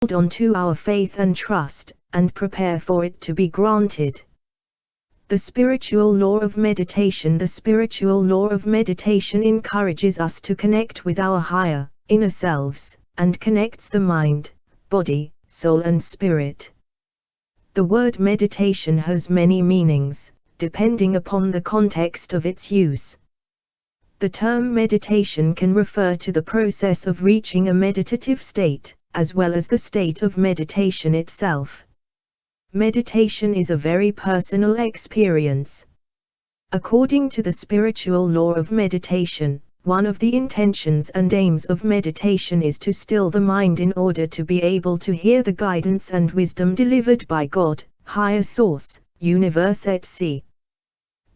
hold on to our faith and trust, and prepare for it to be granted. The spiritual law of meditation. The spiritual law of meditation encourages us to connect with our higher, inner selves, and connects the mind, body, soul and spirit. The word meditation has many meanings, depending upon the context of its use. The term meditation can refer to the process of reaching a meditative state, as well as the state of meditation itself. Meditation is a very personal experience. According to the spiritual law of meditation, one of the intentions and aims of meditation is to still the mind in order to be able to hear the guidance and wisdom delivered by God, higher source, universe etc.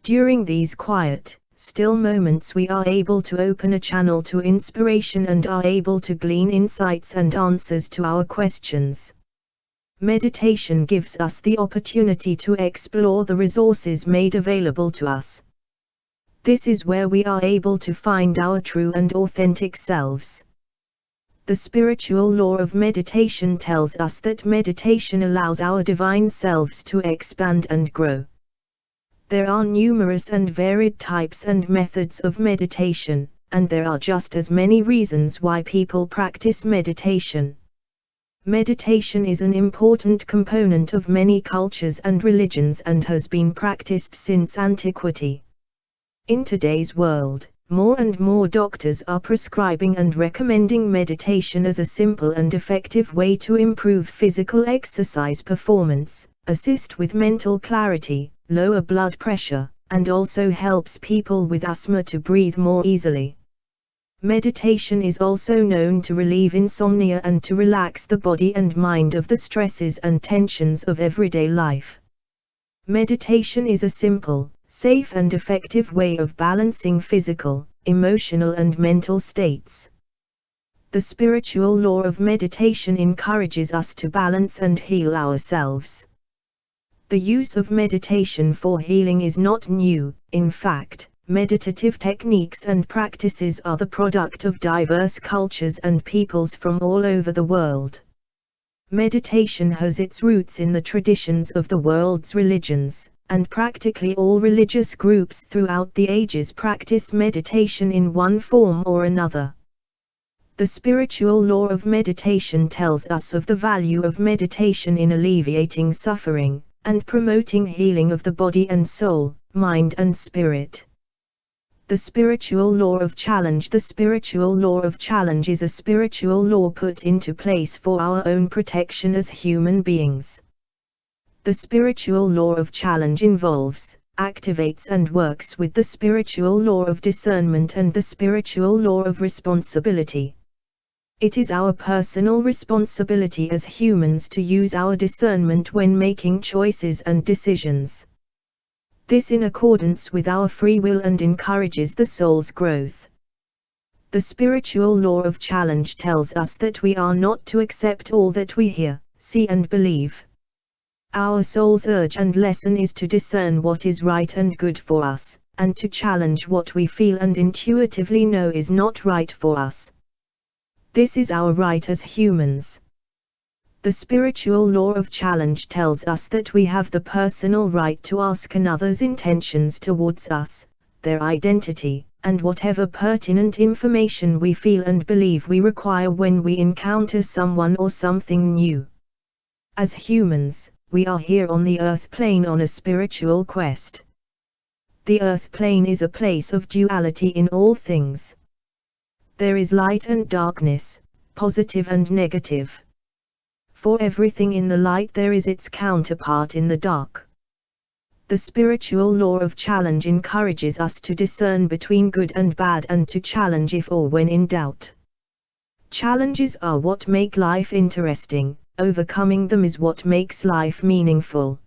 During these quiet, still moments we are able to open a channel to inspiration and are able to glean insights and answers to our questions. Meditation gives us the opportunity to explore the resources made available to us. This is where we are able to find our true and authentic selves. The spiritual law of meditation tells us that meditation allows our divine selves to expand and grow. There are numerous and varied types and methods of meditation, and there are just as many reasons why people practice meditation. Meditation is an important component of many cultures and religions and has been practiced since antiquity. In today's world, more and more doctors are prescribing and recommending meditation as a simple and effective way to improve physical exercise performance, assist with mental clarity, lower blood pressure, and also helps people with asthma to breathe more easily. Meditation is also known to relieve insomnia and to relax the body and mind of the stresses and tensions of everyday life. Meditation is a simple, safe and effective way of balancing physical, emotional and mental states. The spiritual law of meditation encourages us to balance and heal ourselves. The use of meditation for healing is not new. In fact, meditative techniques and practices are the product of diverse cultures and peoples from all over the world. Meditation has its roots in the traditions of the world's religions, and practically all religious groups throughout the ages practice meditation in one form or another. The spiritual law of meditation tells us of the value of meditation in alleviating suffering, and promoting healing of the body and soul, mind and spirit. The spiritual law of challenge. The spiritual law of challenge is a spiritual law put into place for our own protection as human beings. The spiritual law of challenge involves, activates and works with the spiritual law of discernment and the spiritual law of responsibility. It is our personal responsibility as humans to use our discernment when making choices and decisions. This in accordance with our free will and encourages the soul's growth. The spiritual law of challenge tells us that we are not to accept all that we hear, see and believe. Our soul's urge and lesson is to discern what is right and good for us, and to challenge what we feel and intuitively know is not right for us. This is our right as humans. The spiritual law of challenge tells us that we have the personal right to ask another's intentions towards us, their identity, and whatever pertinent information we feel and believe we require when we encounter someone or something new. As humans, we are here on the earth plane on a spiritual quest. The earth plane is a place of duality in all things. There is light and darkness, positive and negative. For everything in the light there is its counterpart in the dark. The spiritual law of challenge encourages us to discern between good and bad and to challenge if or when in doubt. Challenges are what make life interesting, overcoming them is what makes life meaningful.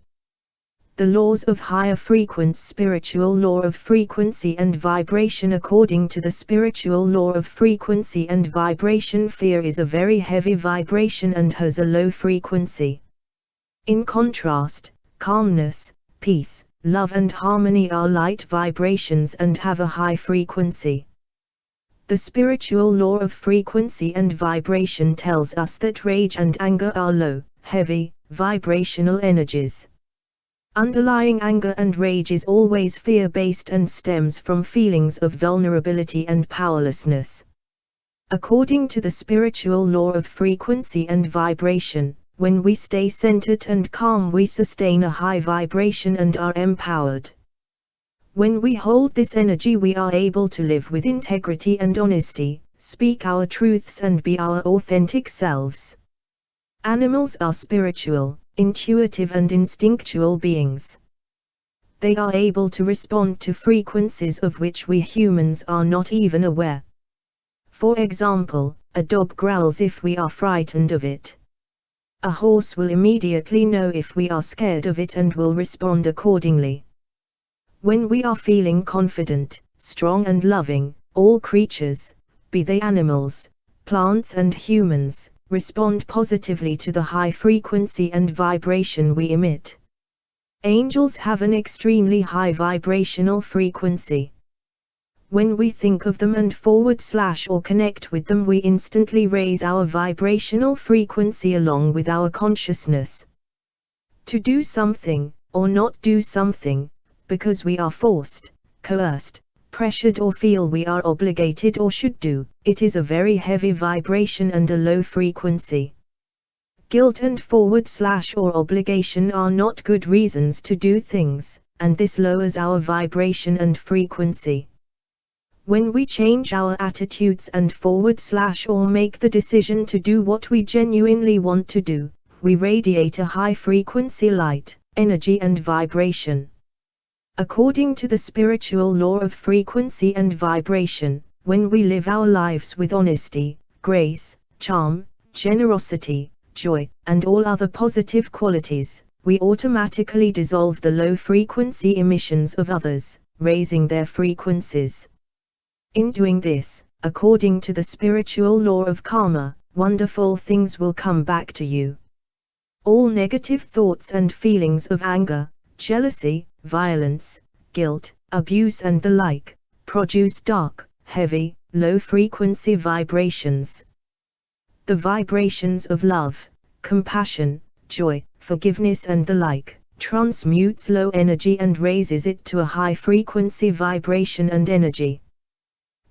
The laws of higher frequency. Spiritual law of frequency and vibration. According to the spiritual law of frequency and vibration, fear is a very heavy vibration and has a low frequency. In contrast, calmness, peace, love and harmony are light vibrations and have a high frequency. The spiritual law of frequency and vibration tells us that rage and anger are low, heavy, vibrational energies. Underlying anger and rage is always fear-based and stems from feelings of vulnerability and powerlessness. According to the spiritual law of frequency and vibration, when we stay centered and calm, we sustain a high vibration and are empowered. When we hold this energy, we are able to live with integrity and honesty, speak our truths and be our authentic selves. Animals are spiritual, intuitive and instinctual beings. They are able to respond to frequencies of which we humans are not even aware. For example, a dog growls if we are frightened of it. A horse will immediately know if we are scared of it and will respond accordingly. When we are feeling confident, strong and loving, all creatures, be they animals, plants and humans, respond positively to the high frequency and vibration we emit. Angels have an extremely high vibrational frequency. When we think of them and or connect with them, we instantly raise our vibrational frequency along with our consciousness. To do something, or not do something, because we are forced, coerced, pressured or feel we are obligated or should do, it is a very heavy vibration and a low frequency. Guilt and or obligation are not good reasons to do things, and this lowers our vibration and frequency. When we change our attitudes and or make the decision to do what we genuinely want to do, we radiate a high frequency light, energy and vibration. According to the spiritual law of frequency and vibration, when we live our lives with honesty, grace, charm, generosity, joy, and all other positive qualities, we automatically dissolve the low frequency emissions of others, raising their frequencies. In doing this, according to the spiritual law of karma, wonderful things will come back to you. All negative thoughts and feelings of anger, jealousy, violence, guilt, abuse and the like, produce dark, heavy, low-frequency vibrations. The vibrations of love, compassion, joy, forgiveness and the like, transmutes low energy and raises it to a high-frequency vibration and energy.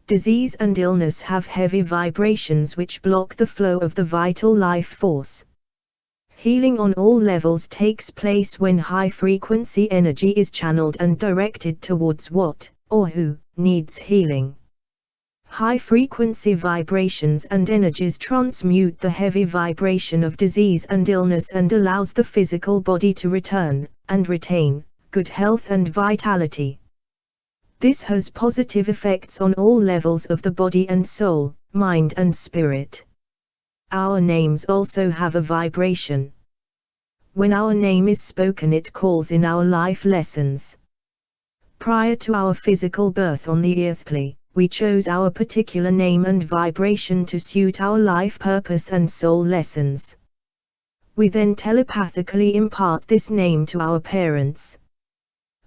Disease and illness have heavy vibrations which block the flow of the vital life force. Healing on all levels takes place when high-frequency energy is channeled and directed towards what, or who, needs healing. High-frequency vibrations and energies transmute the heavy vibration of disease and illness and allows the physical body to return, and retain, good health and vitality. This has positive effects on all levels of the body and soul, mind and spirit. Our names also have a vibration. When our name is spoken, it calls in our life lessons. Prior to our physical birth on the earthly, we chose our particular name and vibration to suit our life purpose and soul lessons. We then telepathically impart this name to our parents.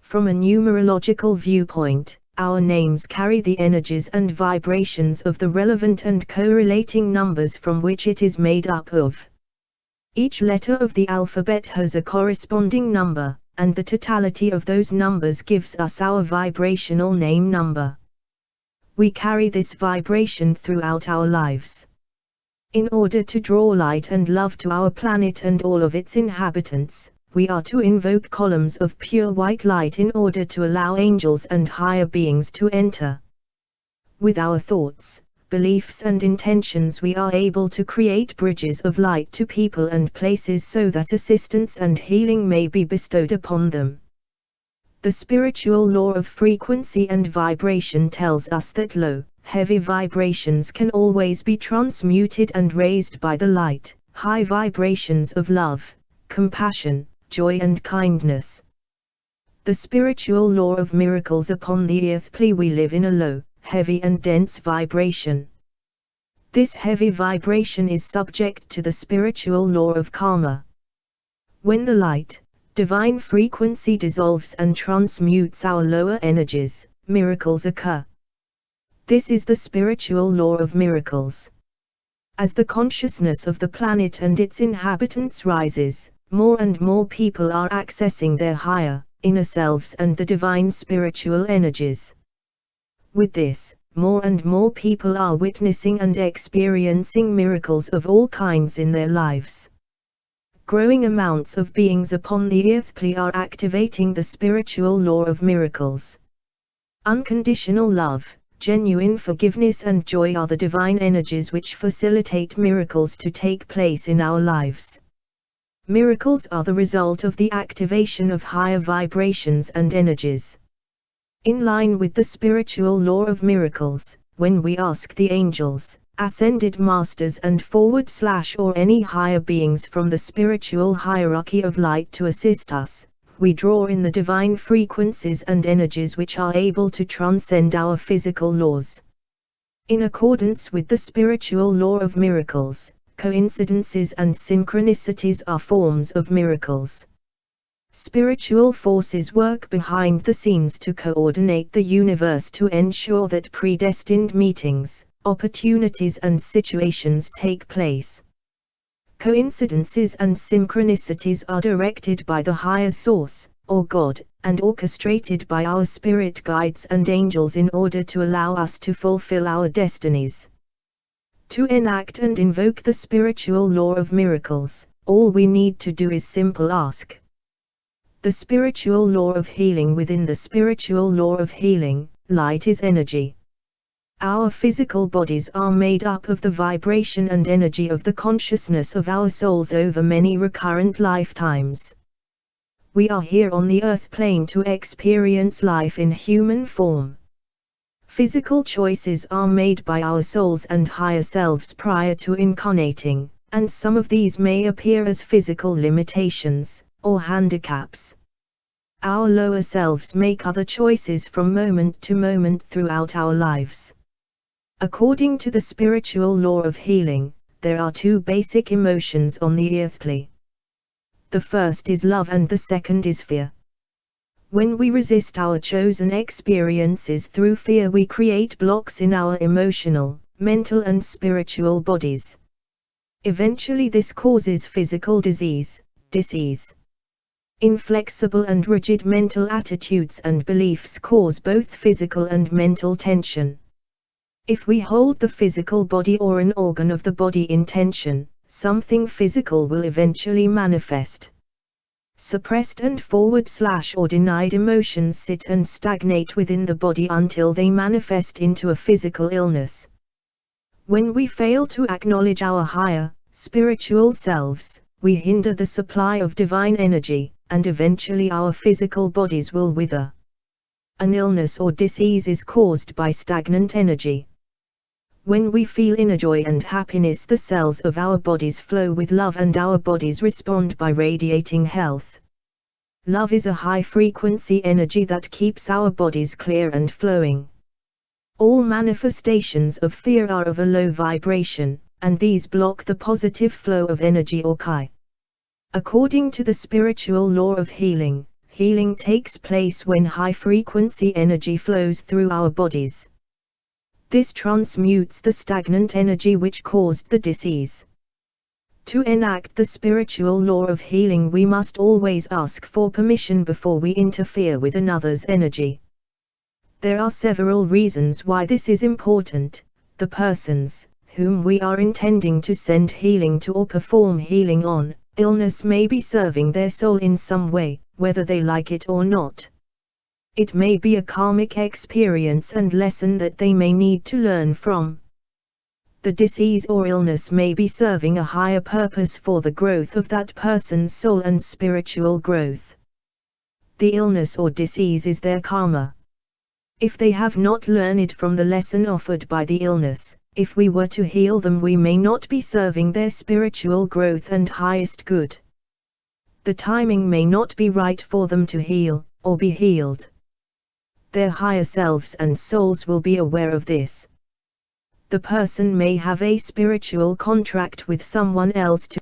From a numerological viewpoint, our names carry the energies and vibrations of the relevant and correlating numbers from which it is made up of. Each letter of the alphabet has a corresponding number, and the totality of those numbers gives us our vibrational name number. We carry this vibration throughout our lives. In order to draw light and love to our planet and all of its inhabitants, we are to invoke columns of pure white light in order to allow angels and higher beings to enter. With our thoughts, beliefs and intentions, we are able to create bridges of light to people and places so that assistance and healing may be bestowed upon them. The spiritual law of frequency and vibration tells us that low, heavy vibrations can always be transmuted and raised by the light, high vibrations of love, compassion, joy and kindness. The spiritual law of miracles upon the earthly we live in a low, heavy and dense vibration. This heavy vibration is subject to the spiritual law of karma. When the light, divine frequency dissolves and transmutes our lower energies, miracles occur. This is the spiritual law of miracles. As the consciousness of the planet and its inhabitants rises, more and more people are accessing their higher, inner selves and the divine spiritual energies. With this, more and more people are witnessing and experiencing miracles of all kinds in their lives. Growing amounts of beings upon the earth are activating the spiritual law of miracles. Unconditional love, genuine forgiveness and joy are the divine energies which facilitate miracles to take place in our lives. Miracles are the result of the activation of higher vibrations and energies. In line with the spiritual law of miracles, when we ask the angels, ascended masters and or any higher beings from the spiritual hierarchy of light to assist us, we draw in the divine frequencies and energies which are able to transcend our physical laws. In accordance with the spiritual law of miracles, coincidences and synchronicities are forms of miracles. Spiritual forces work behind the scenes to coordinate the universe to ensure that predestined meetings, opportunities and situations take place. Coincidences and synchronicities are directed by the higher source, or God, and orchestrated by our spirit guides and angels in order to allow us to fulfill our destinies. To enact and invoke the spiritual law of miracles, all we need to do is simple ask. The spiritual law of healing. Within the spiritual law of healing, light is energy. Our physical bodies are made up of the vibration and energy of the consciousness of our souls over many recurrent lifetimes. We are here on the earth plane to experience life in human form. Physical choices are made by our souls and higher selves prior to incarnating, and some of these may appear as physical limitations, or handicaps. Our lower selves make other choices from moment to moment throughout our lives. According to the spiritual law of healing, there are two basic emotions on the earth plane. The first is love and the second is fear. When we resist our chosen experiences through fear, we create blocks in our emotional, mental and spiritual bodies. Eventually this causes physical disease. Inflexible and rigid mental attitudes and beliefs cause both physical and mental tension. If we hold the physical body or an organ of the body in tension, something physical will eventually manifest. Suppressed and or denied emotions sit and stagnate within the body until they manifest into a physical illness. When we fail to acknowledge our higher, spiritual selves, we hinder the supply of divine energy, and eventually our physical bodies will wither. An illness or disease is caused by stagnant energy. When we feel inner joy and happiness, the cells of our bodies flow with love and our bodies respond by radiating health. Love is a high-frequency energy that keeps our bodies clear and flowing. All manifestations of fear are of a low vibration, and these block the positive flow of energy or chi. According to the spiritual law of healing, healing takes place when high-frequency energy flows through our bodies. This transmutes the stagnant energy which caused the disease. To enact the spiritual law of healing, we must always ask for permission before we interfere with another's energy. There are several reasons why this is important. The persons whom we are intending to send healing to or perform healing on, illness may be serving their soul in some way, whether they like it or not. It may be a karmic experience and lesson that they may need to learn from. The disease or illness may be serving a higher purpose for the growth of that person's soul and spiritual growth. The illness or disease is their karma. If they have not learned from the lesson offered by the illness, if we were to heal them, we may not be serving their spiritual growth and highest good. The timing may not be right for them to heal, or be healed. Their higher selves and souls will be aware of this. The person may have a spiritual contract with someone else to